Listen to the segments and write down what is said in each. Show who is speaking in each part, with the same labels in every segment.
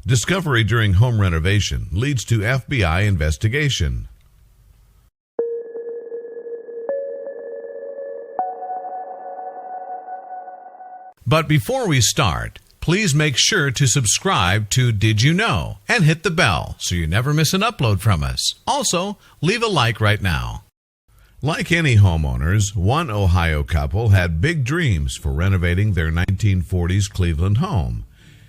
Speaker 1: Discovery during home renovation leads to FBI investigation. But before we start, please make sure to subscribe to Did You Know and hit the bell so you never miss an upload from us. Also, leave a like right now. Like any homeowners, one Ohio couple had big dreams for renovating their 1940s Cleveland home.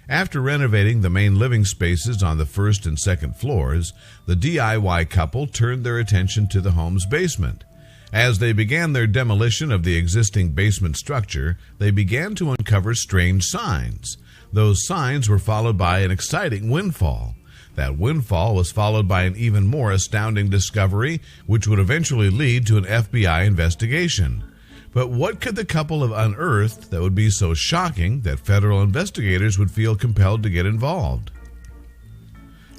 Speaker 1: After renovating the main living spaces on the first and second floors, the DIY couple turned their attention to the home's basement. As they began their demolition of the existing basement structure, they began to uncover strange signs. Those signs were followed by an exciting windfall. That windfall was followed by an even more astounding discovery, which would eventually lead to an FBI investigation. But what could the couple have unearthed that would be so shocking that federal investigators would feel compelled to get involved?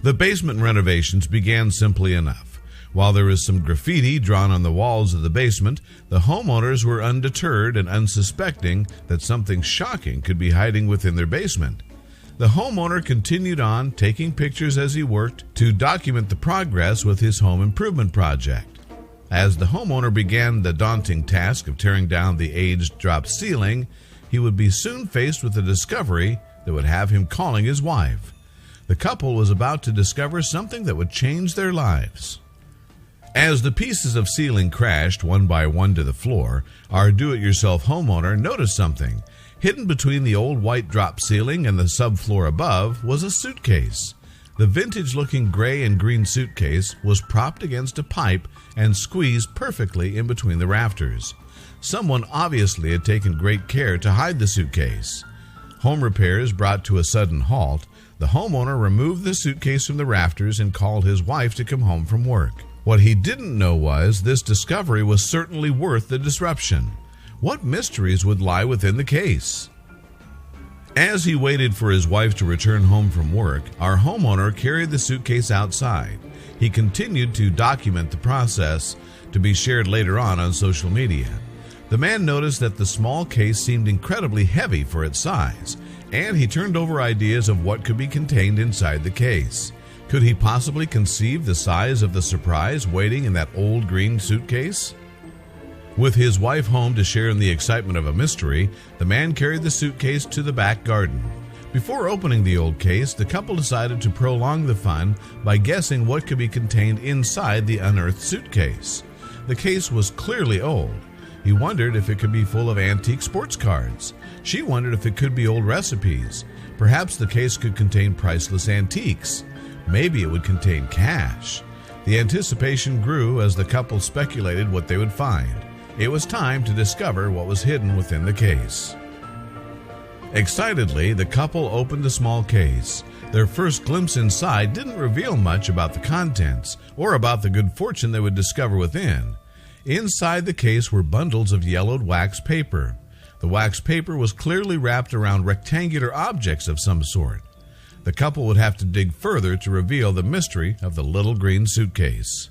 Speaker 1: The basement renovations began simply enough. While there was some graffiti drawn on the walls of the basement, the homeowners were undeterred and unsuspecting that something shocking could be hiding within their basement. The homeowner continued on, taking pictures as he worked to document the progress with his home improvement project. As the homeowner began the daunting task of tearing down the aged drop ceiling, he would be soon faced with a discovery that would have him calling his wife. The couple was about to discover something that would change their lives. As the pieces of ceiling crashed one by one to the floor, our do-it-yourself homeowner noticed something. Hidden between the old white drop ceiling and the subfloor above was a suitcase. The vintage-looking gray and green suitcase was propped against a pipe and squeezed perfectly in between the rafters. Someone obviously had taken great care to hide the suitcase. Home repairs brought to a sudden halt, the homeowner removed the suitcase from the rafters and called his wife to come home from work. What he didn't know was this discovery was certainly worth the disruption. What mysteries would lie within the case? As he waited for his wife to return home from work, our homeowner carried the suitcase outside. He continued to document the process to be shared later on social media. The man noticed that the small case seemed incredibly heavy for its size, and he turned over ideas of what could be contained inside the case. Could he possibly conceive the size of the surprise waiting in that old green suitcase? With his wife home to share in the excitement of a mystery, the man carried the suitcase to the back garden. Before opening the old case, the couple decided to prolong the fun by guessing what could be contained inside the unearthed suitcase. The case was clearly old. He wondered if it could be full of antique sports cards. She wondered if it could be old recipes. Perhaps the case could contain priceless antiques. Maybe it would contain cash. The anticipation grew as the couple speculated what they would find. It was time to discover what was hidden within the case. Excitedly, the couple opened the small case. Their first glimpse inside didn't reveal much about the contents or about the good fortune they would discover within. Inside the case were bundles of yellowed wax paper. The wax paper was clearly wrapped around rectangular objects of some sort. The couple would have to dig further to reveal the mystery of the little green suitcase.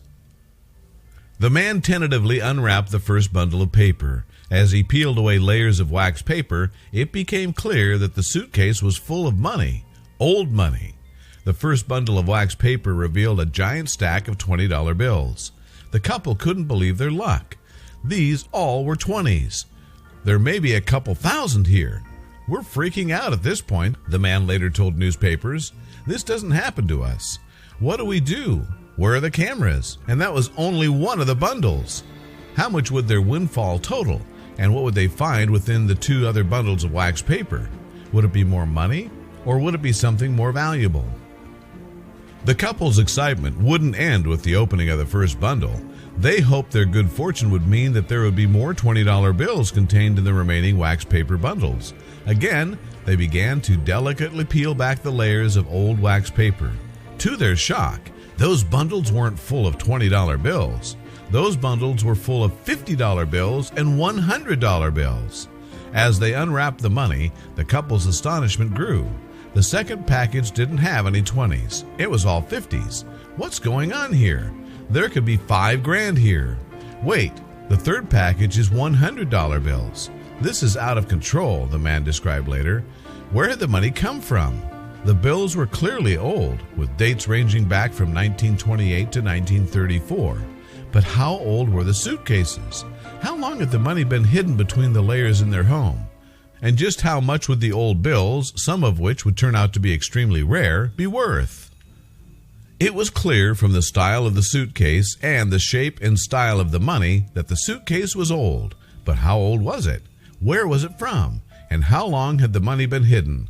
Speaker 1: The man tentatively unwrapped the first bundle of paper. As he peeled away layers of wax paper, it became clear that the suitcase was full of money, old money. The first bundle of wax paper revealed a giant stack of $20 bills. The couple couldn't believe their luck. These all were 20s. There may be a couple thousand here. We're freaking out at this point, the man later told newspapers. This doesn't happen to us. What do we do? Where are the cameras? And that was only one of the bundles. How much would their windfall total? And what would they find within the two other bundles of wax paper? Would it be more money? Or would it be something more valuable? The couple's excitement wouldn't end with the opening of the first bundle. They hoped their good fortune would mean that there would be more $20 bills contained in the remaining wax paper bundles. Again, they began to delicately peel back the layers of old wax paper. To their shock, those bundles weren't full of $20 bills. Those bundles were full of $50 bills and $100 bills. As they unwrapped the money, the couple's astonishment grew. The second package didn't have any 20s. It was all 50s. What's going on here? There could be $5,000 here. Wait, the third package is $100 bills. This is out of control, the man described later. Where had the money come from? The bills were clearly old, with dates ranging back from 1928 to 1934. But how old were the suitcases? How long had the money been hidden between the layers in their home? And just how much would the old bills, some of which would turn out to be extremely rare, be worth? It was clear from the style of the suitcase and the shape and style of the money that the suitcase was old. But how old was it? Where was it from? And how long had the money been hidden?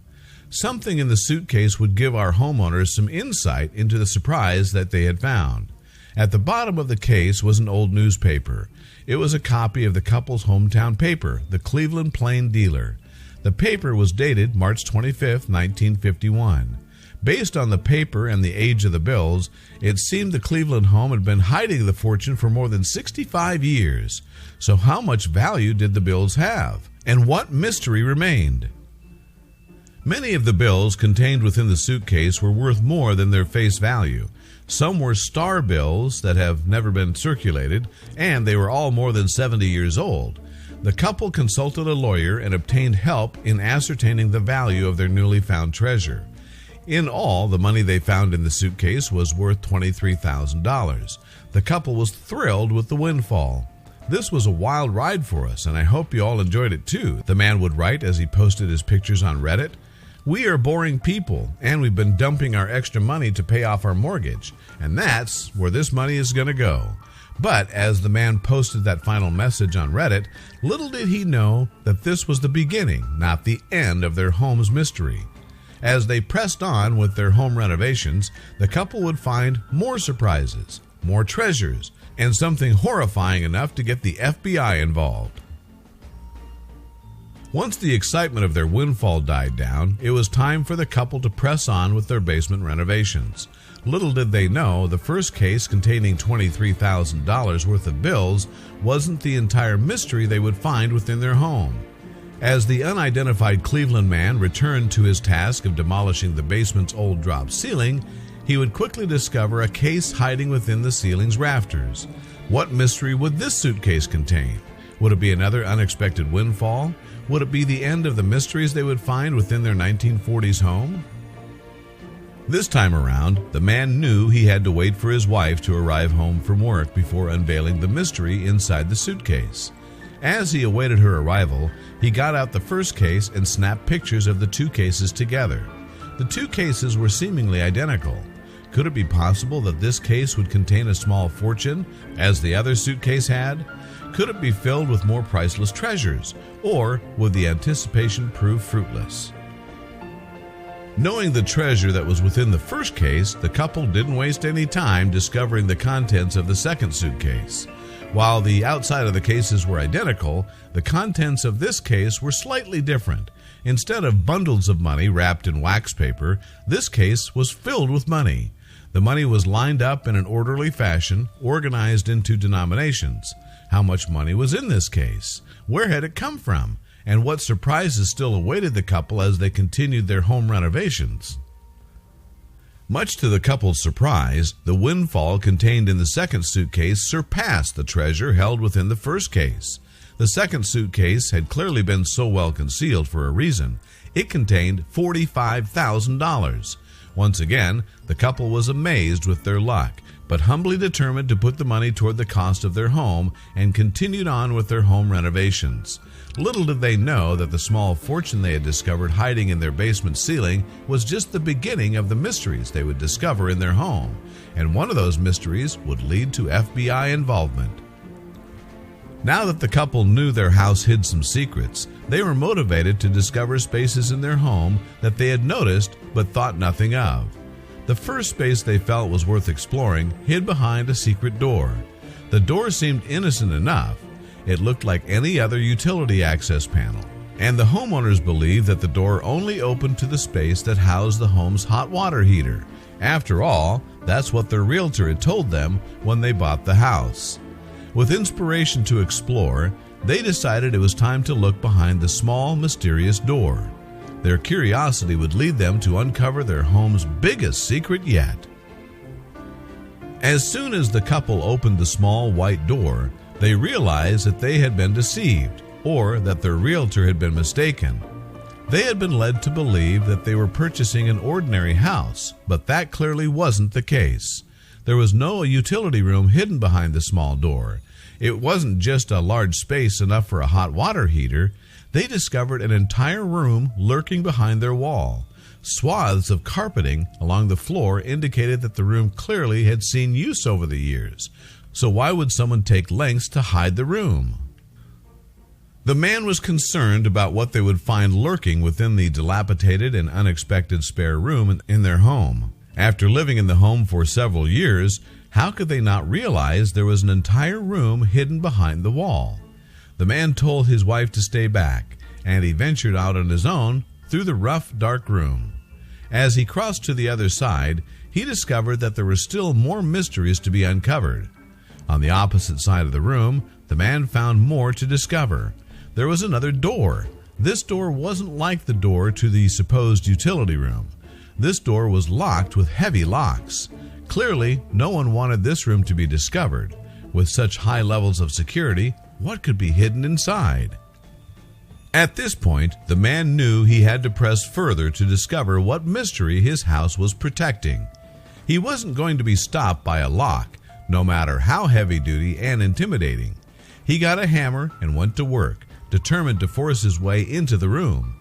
Speaker 1: Something in the suitcase would give our homeowners some insight into the surprise that they had found. At the bottom of the case was an old newspaper. It was a copy of the couple's hometown paper, the Cleveland Plain Dealer. The paper was dated March 25, 1951. Based on the paper and the age of the bills, it seemed the Cleveland home had been hiding the fortune for more than 65 years. So how much value did the bills have? And what mystery remained? Many of the bills contained within the suitcase were worth more than their face value. Some were star bills that have never been circulated, and they were all more than 70 years old. The couple consulted a lawyer and obtained help in ascertaining the value of their newly found treasure. In all, the money they found in the suitcase was worth $23,000. The couple was thrilled with the windfall. "This was a wild ride for us, and I hope you all enjoyed it too," the man would write as he posted his pictures on Reddit. "We are boring people, and we've been dumping our extra money to pay off our mortgage, and that's where this money is going to go." But as the man posted that final message on Reddit, little did he know that this was the beginning, not the end of their home's mystery. As they pressed on with their home renovations, the couple would find more surprises, more treasures, and something horrifying enough to get the FBI involved. Once the excitement of their windfall died down, it was time for the couple to press on with their basement renovations. Little did they know, the first case containing $23,000 worth of bills wasn't the entire mystery they would find within their home. As the unidentified Cleveland man returned to his task of demolishing the basement's old drop ceiling, he would quickly discover a case hiding within the ceiling's rafters. What mystery would this suitcase contain? Would it be another unexpected windfall? Would it be the end of the mysteries they would find within their 1940s home? This time around, the man knew he had to wait for his wife to arrive home from work before unveiling the mystery inside the suitcase. As he awaited her arrival, he got out the first case and snapped pictures of the two cases together. The two cases were seemingly identical. Could it be possible that this case would contain a small fortune, as the other suitcase had? Could it be filled with more priceless treasures, or would the anticipation prove fruitless? Knowing the treasure that was within the first case, the couple didn't waste any time discovering the contents of the second suitcase. While the outside of the cases were identical, the contents of this case were slightly different. Instead of bundles of money wrapped in wax paper, this case was filled with money. The money was lined up in an orderly fashion, organized into denominations. How much money was in this case? Where had it come from? And what surprises still awaited the couple as they continued their home renovations? Much to the couple's surprise, the windfall contained in the second suitcase surpassed the treasure held within the first case. The second suitcase had clearly been so well concealed for a reason. It contained $45,000. Once again, the couple was amazed with their luck, but humbly determined to put the money toward the cost of their home and continued on with their home renovations. Little did they know that the small fortune they had discovered hiding in their basement ceiling was just the beginning of the mysteries they would discover in their home, and one of those mysteries would lead to FBI involvement. Now that the couple knew their house hid some secrets, they were motivated to discover spaces in their home that they had noticed but thought nothing of. The first space they felt was worth exploring hid behind a secret door. The door seemed innocent enough. It looked like any other utility access panel, and the homeowners believed that the door only opened to the space that housed the home's hot water heater. After all, that's what their realtor had told them when they bought the house. With inspiration to explore, they decided it was time to look behind the small, mysterious door. Their curiosity would lead them to uncover their home's biggest secret yet. As soon as the couple opened the small white door, they realized that they had been deceived, or that their realtor had been mistaken. They had been led to believe that they were purchasing an ordinary house, but that clearly wasn't the case. There was no utility room hidden behind the small door. It wasn't just a large space enough for a hot water heater. They discovered an entire room lurking behind their wall. Swaths of carpeting along the floor indicated that the room clearly had seen use over the years. So why would someone take lengths to hide the room? The man was concerned about what they would find lurking within the dilapidated and unexpected spare room in their home. After living in the home for several years, how could they not realize there was an entire room hidden behind the wall? The man told his wife to stay back, and he ventured out on his own through the rough, dark room. As he crossed to the other side, he discovered that there were still more mysteries to be uncovered. On the opposite side of the room, the man found more to discover. There was another door. This door wasn't like the door to the supposed utility room. This door was locked with heavy locks. Clearly, no one wanted this room to be discovered. With such high levels of security, what could be hidden inside? At this point, the man knew he had to press further to discover what mystery his house was protecting. He wasn't going to be stopped by a lock, no matter how heavy-duty and intimidating. He got a hammer and went to work, determined to force his way into the room.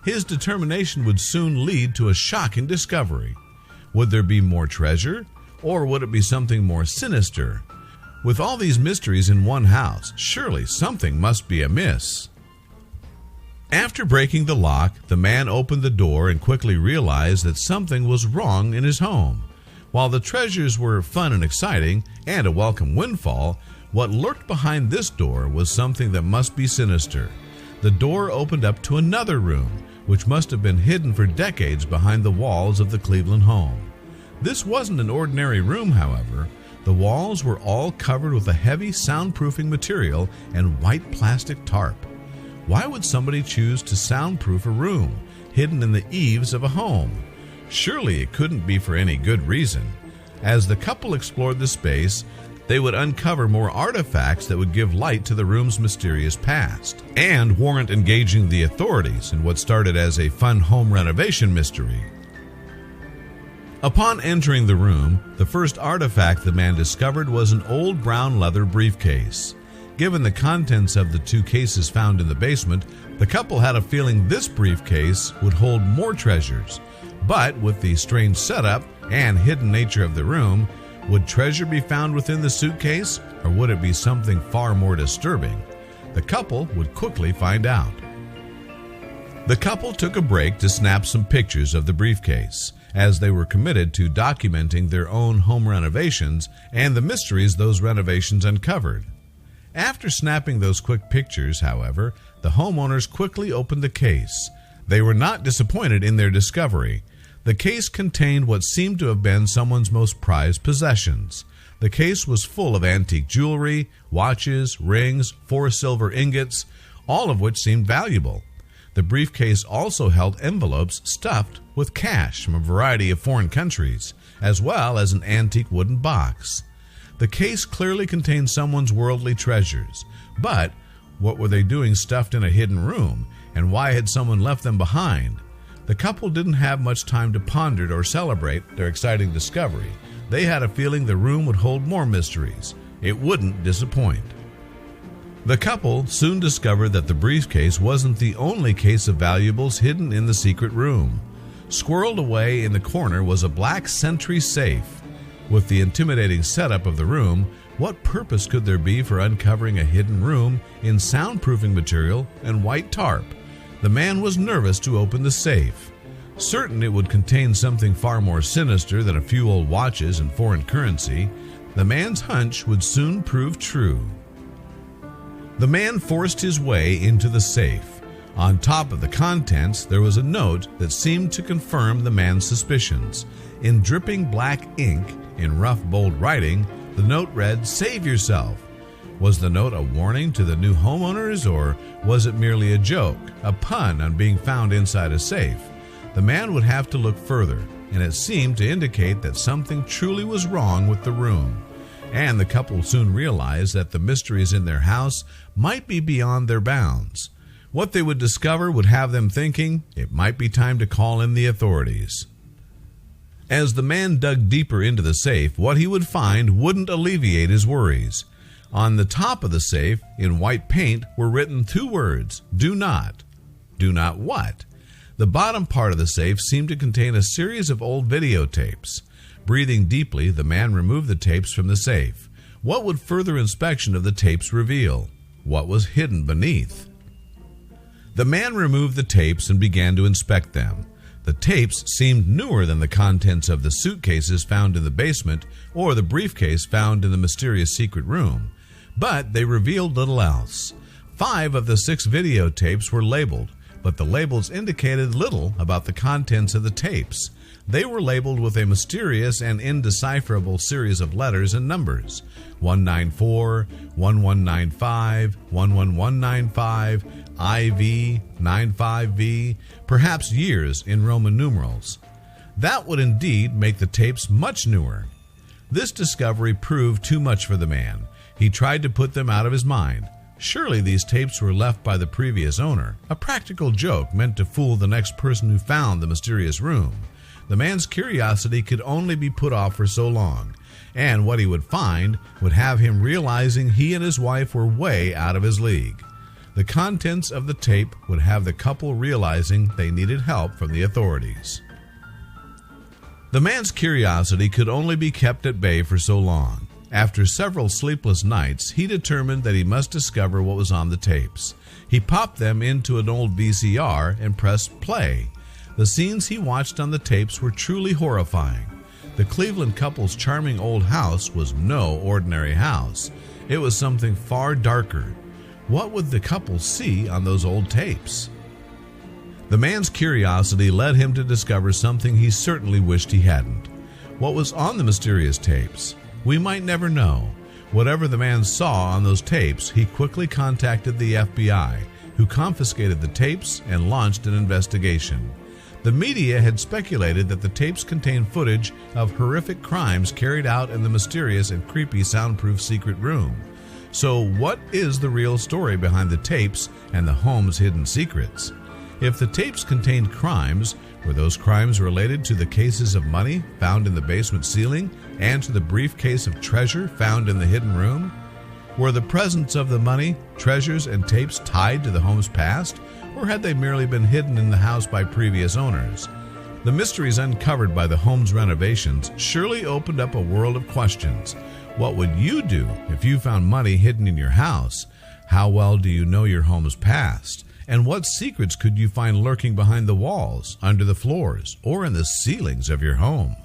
Speaker 1: His determination would soon lead to a shocking discovery. Would there be more treasure, or would it be something more sinister? With all these mysteries in one house, surely something must be amiss. After breaking the lock, the man opened the door and quickly realized that something was wrong in his home. While the treasures were fun and exciting, and a welcome windfall, what lurked behind this door was something that must be sinister. The door opened up to another room, which must have been hidden for decades behind the walls of the Cleveland home. This wasn't an ordinary room, however. The walls were all covered with a heavy soundproofing material and white plastic tarp. Why would somebody choose to soundproof a room hidden in the eaves of a home? Surely it couldn't be for any good reason. As the couple explored the space, they would uncover more artifacts that would give light to the room's mysterious past and warrant engaging the authorities in what started as a fun home renovation mystery. Upon entering the room, the first artifact the man discovered was an old brown leather briefcase. Given the contents of the two cases found in the basement, the couple had a feeling this briefcase would hold more treasures. But with the strange setup and hidden nature of the room, would treasure be found within the suitcase, or would it be something far more disturbing? The couple would quickly find out. The couple took a break to snap some pictures of the briefcase, as they were committed to documenting their own home renovations and the mysteries those renovations uncovered. After snapping those quick pictures, however, the homeowners quickly opened the case. They were not disappointed in their discovery. The case contained what seemed to have been someone's most prized possessions. The case was full of antique jewelry, watches, rings, 4 silver ingots, all of which seemed valuable. The briefcase also held envelopes stuffed with cash from a variety of foreign countries, as well as an antique wooden box. The case clearly contained someone's worldly treasures, but what were they doing stuffed in a hidden room, and why had someone left them behind? The couple didn't have much time to ponder or celebrate their exciting discovery. They had a feeling the room would hold more mysteries. It wouldn't disappoint. The couple soon discovered that the briefcase wasn't the only case of valuables hidden in the secret room. Squirreled away in the corner was a black sentry safe. With the intimidating setup of the room, what purpose could there be for uncovering a hidden room in soundproofing material and white tarp? The man was nervous to open the safe. Certain it would contain something far more sinister than a few old watches and foreign currency, the man's hunch would soon prove true. The man forced his way into the safe. On top of the contents, there was a note that seemed to confirm the man's suspicions. In dripping black ink, in rough, bold writing, the note read, "Save yourself." Was the note a warning to the new homeowners, or was it merely a joke, a pun on being found inside a safe? The man would have to look further, and it seemed to indicate that something truly was wrong with the room. And the couple soon realized that the mysteries in their house might be beyond their bounds. What they would discover would have them thinking it might be time to call in the authorities. As the man dug deeper into the safe, what he would find wouldn't alleviate his worries. On the top of the safe, in white paint, were written 2 words, "Do not." Do not what? The bottom part of the safe seemed to contain a series of old videotapes. Breathing deeply, the man removed the tapes from the safe. What would further inspection of the tapes reveal? What was hidden beneath? The man removed the tapes and began to inspect them. The tapes seemed newer than the contents of the suitcases found in the basement or the briefcase found in the mysterious secret room, but they revealed little else. 5 of the 6 videotapes were labeled, but the labels indicated little about the contents of the tapes. They were labeled with a mysterious and indecipherable series of letters and numbers: 194, 1195, 11195, IV, 95V, perhaps years in Roman numerals. That would indeed make the tapes much newer. This discovery proved too much for the man. He tried to put them out of his mind. Surely these tapes were left by the previous owner, a practical joke meant to fool the next person who found the mysterious room. The man's curiosity could only be put off for so long, and what he would find would have him realizing he and his wife were way out of his league. The contents of the tape would have the couple realizing they needed help from the authorities. The man's curiosity could only be kept at bay for so long. After several sleepless nights, he determined that he must discover what was on the tapes. He popped them into an old VCR and pressed play. The scenes he watched on the tapes were truly horrifying. The Cleveland couple's charming old house was no ordinary house. It was something far darker. What would the couple see on those old tapes? The man's curiosity led him to discover something he certainly wished he hadn't. What was on the mysterious tapes? We might never know. Whatever the man saw on those tapes, he quickly contacted the FBI, who confiscated the tapes and launched an investigation. The media had speculated that the tapes contained footage of horrific crimes carried out in the mysterious and creepy soundproof secret room. So what is the real story behind the tapes and the home's hidden secrets? If the tapes contained crimes, were those crimes related to the cases of money found in the basement ceiling and to the briefcase of treasure found in the hidden room? Were the presence of the money, treasures, and tapes tied to the home's past, or had they merely been hidden in the house by previous owners? The mysteries uncovered by the home's renovations surely opened up a world of questions. What would you do if you found money hidden in your house? How well do you know your home's past? And what secrets could you find lurking behind the walls, under the floors, or in the ceilings of your home?